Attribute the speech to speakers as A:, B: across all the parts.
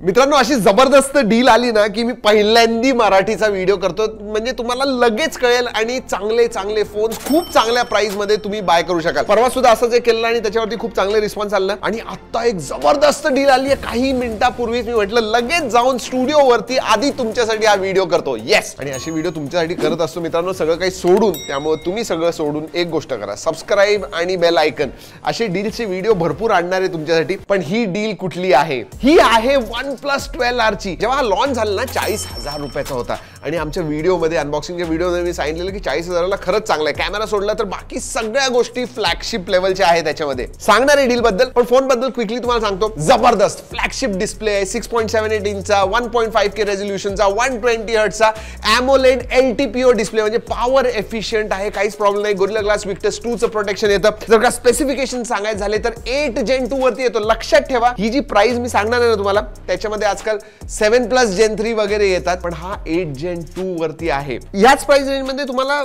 A: मित्रांनो, अशी जबरदस्त डील आली ना की मी पहिल्यांदा मराठीचा व्हिडिओ करतो, म्हणजे तुम्हाला लगेच कळेल आणि चांगले चांगले फोन्स खूप चांगल्या प्राइस मध्ये तुम्ही बाय करू शकाल. परवा सुद्धा असंच एक केलं आणि त्याच्यावरती खूप चांगले रिस्पॉन्स आला आणि आता एक जबरदस्त डील आली आहे. काही मिनिटापूर्वीच मी म्हटलं लगेच जाऊन स्टुडिओ वरती आधी तुमच्यासाठी हा व्हिडिओ करतो. येस, आणि अशी व्हिडिओ तुमच्यासाठी करत असतो मित्रांनो, सगळं काही सोडून. त्यामुळे तुम्ही सगळं सोडून एक गोष्ट करा, सबस्क्राइब आणि बेल आयकन. असे डीलचे व्हिडिओ भरपूर आणणार आहे तुमच्यासाठी. पण ही डील कुठली आहे? ही आहे OnePlus 12R ची. जेव्हा लॉन्च झाला ना 40,000 रुपयाचा होता आणि आमच्या व्हिडिओमध्ये अनबॉक्सिंगच्या व्हिडिओमध्ये मी सांगितलेलं की 40,000ला खरंच चांगला आहे. कॅमेरा सोडला तर बाकी सगळ्या गोष्टी फ्लॅगशिप लेवलच्या आहेत त्याच्यामध्ये. सांगणार आहे डील बद्दल, पण फोन बद्दल क्विकली तुम्हाला सांगतो. जबरदस्त फ्लॅगशिप डिस्प्ले आहे, 6.78 इंचचा, 1.5K रेझोल्यूशनचा, 120 हर्ट्जचा AMOLED LTPO डिस्प्ले, म्हणजे पॉवर एफिशियंट आहे, काहीच प्रॉब्लेम नाही. गोरिल्ला ग्लास विक्टस 2 चं प्रोटेक्शन येतं. जर का स्पेसिफिकेशन सांगायचे झाले तर 8 Gen 2 वरती येतो. लक्षात ठेवा, ही जी प्राइस मी सांगणार आहे ना तुम्हाला, त्याच्यामध्ये आजकाल 7+ Gen 3 वगैरे येतात, पण हा 8 Gen 2 वरती आहे. याच प्राइस रेंज मध्ये तुम्हाला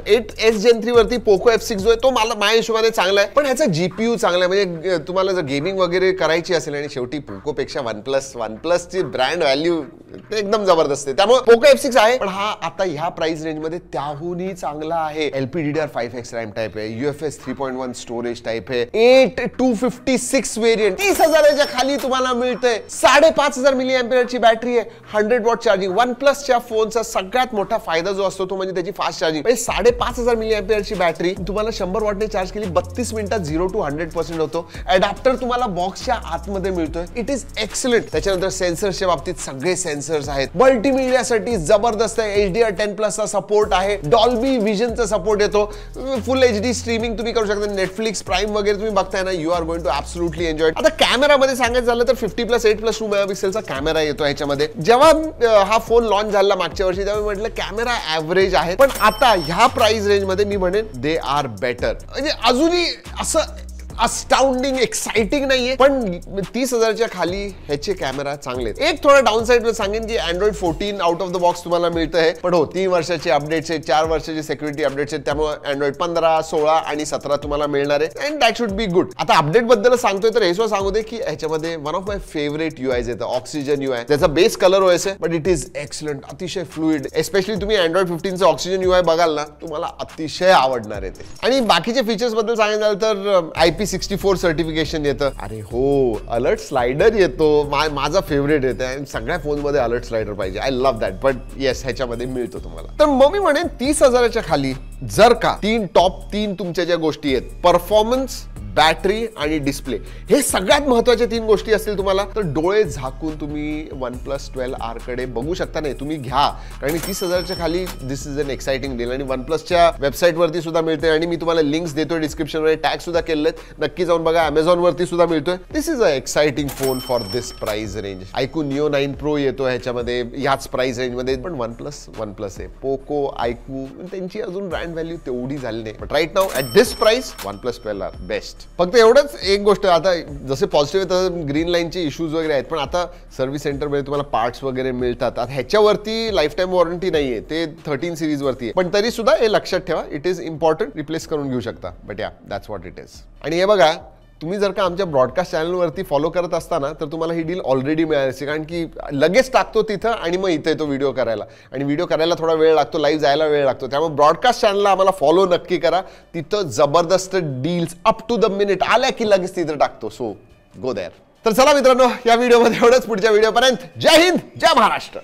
A: 8S Gen 3 वरती पोको F6 जो आहे तो मला माझ्या हिशोबाने चांगला आहे, पण ह्याचा जीपीयू चांगला आहे. म्हणजे तुम्हाला जर गेमिंग वगैरे करायची असेल, आणि शेवटी पोको पेक्षा OnePlus ची ब्रँड व्हॅल्यू एकदम जबरदस्त आहे, त्यामुळे पोको F6 आहे. पण हा आता ह्या प्राइस रेंज मध्ये त्याहूनही चांगला आहे. LPDDR5X रॅम टाइप आहे, UFS 3.1 स्टोरेज टाइप आहे, 8256 वेरियंट, 30,000च्या खाली तुम्हाला मिळतंय. 5,500 mAh ची बॅटरी आहे, 100 वॉट चार्जिंग. OnePlusच्या फोनचा सगळ्यात मोठा फायदा जो असतो तो म्हणजे त्याची फास्ट चार्जिंग. 5,500 mAh ची बॅटरी तुम्हाला 100 वॉटने चार्ज केली 32 मिनिटात 0 to 100% होतो. अडॅप्टर तुम्हाला बॉक्सच्या आतमध्ये मिळतोय. It is excellent. त्याच्यानंतर सेन्सर्सच्या बाबतीत सगळे सेन्सर्स आहेत. मल्टीमीडियासाठी जबरदस्त आहे. HDR10+ चा सपोर्ट आहे, डॉल्बी विजनचा सपोर्ट येतो, फुल HD स्ट्रीमिंग तुम्ही करू शकता. नेटफ्लिक्स प्राइम वगैरे तुम्ही बघताय ना, you are going to absolutely enjoy. आता कॅमेरामध्ये सांगायचं झालं तर 50+8+2 मेगापिक्सेलचा कॅमेरा येतो ह्याच्यामध्ये. जेव्हा हा फोन लॉन्च झाला मागच्या वर्षी, तेव्हा म्हटलं कॅमेरा ॲव्हरेज आहे, पण आता ह्या प्राइस रेंज मध्ये मी म्हणेन दे आर बेटर. म्हणजे अजूनही असं अस्टाउंडिंग एक्साइटिंग नाहीये, पण 30,000च्या खाली ह्याचे कॅमेरा चांगले. एक थोडा डाऊन साइड सांगेन की Android 14 out of the box तुम्हाला मिळतं आहे, पण हो 3 वर्षाचे अपडेट्स आहेत, 4 वर्षाचे सिक्युरिटी अपडेट्स आहेत, त्यामुळे Android 15, 16 आणि 17 तुम्हाला मिळणार आहे. And that should be good. आता अपडेट बद्दल सांगतोय तर हे सुद्धा सांगू दे की ह्याच्यामध्ये one of my favourite UIs येतं, ऑक्सिजन UI. त्याचा बेस कलर OS आहे, बट इट इज एक्सलंट, अतिशय फ्लुइड. एस्पेशली तुम्ही Android 15चं ऑक्सिजन UI बघाल ना, तुम्हाला अतिशय आवडणार आहे ते. आणि बाकीचे फीचर्स बद्दल सांगायचं झालं तर IP64 सर्टिफिकेशन येतं. अरे हो, अलर्ट स्लाइडर येतो, माझा फेवरेट येतं. सगळ्या फोन मध्ये अलर्ट स्लाइडर पाहिजे. I love that. But yes, ह्याच्यामध्ये मिळतो तुम्हाला. तर मग मी म्हणेन 30,000च्या खाली जर का टॉप 3 तुमच्या ज्या गोष्टी आहेत, परफॉर्मन्स, बॅटरी आणि डिस्प्ले, हे सगळ्यात महत्त्वाच्या 3 गोष्टी असतील तुम्हाला, तर डोळे झाकून तुम्ही OnePlus 12R कडे बघू शकता. नाही, तुम्ही घ्या, कारण 30,000च्या खाली दिस इज अन एक्साइटिंग डील. आणि OnePlusच्या वेबसाईट वरती सुद्धा मिळते, आणि मी तुम्हाला लिंक्स देतोय डिस्क्रिप्शनमध्ये, टॅग सुद्धा केलेत, नक्की जाऊन बघा. Amazon वरती सुद्धा मिळतोय. This is a exciting phone for this price range. iQOO Neo 9 Pro येतो ह्याच्यामध्ये, ह्याच प्राइस रेंज मध्ये. पण OnePlus आहे, पोको, iQOO त्यांची अजून ब्रँड व्हॅल्यू तेवढी झाली नाही. But right now at this price OnePlus 12R best. फक्त एवढंच एक गोष्ट, आता जसे पॉझिटिव्ह आहे तसं ग्रीन लाईनचे इश्यूज वगैरे आहेत, पण आता सर्व्हिस सेंटरमध्ये तुम्हाला पार्ट्स वगैरे मिळतात. आता ह्याच्यावरती लाईफ टाईम वॉरंटी नाहीये, ते 13 सिरीज वरती आहे, पण तरी सुद्धा हे लक्षात ठेवा, इट इज इम्पॉर्टंट. रिप्लेस करून घेऊ शकता, बट या दॅट्स व्हॉट इट इज. आणि हे बघा, तुम्ही जर का आमच्या ब्रॉडकास्ट चॅनलवरती फॉलो करत असताना, तर तुम्हाला ही डील ऑलरेडी मिळाली, कारण की लगेच टाकतो तिथं आणि मग इथे येतो व्हिडिओ करायला, आणि व्हिडिओ करायला थोडा वेळ लागतो, लाईव्ह जायला वेळ लागतो. त्यामुळे ब्रॉडकास्ट चॅनलला आम्हाला फॉलो नक्की करा. तिथं जबरदस्त deals up to the minute आल्या की लगेच तिथं टाकतो. So go there. तर चला मित्रांनो, या व्हिडिओमध्ये एवढंच. पुढच्या व्हिडिओपर्यंत जय हिंद, जय महाराष्ट्र.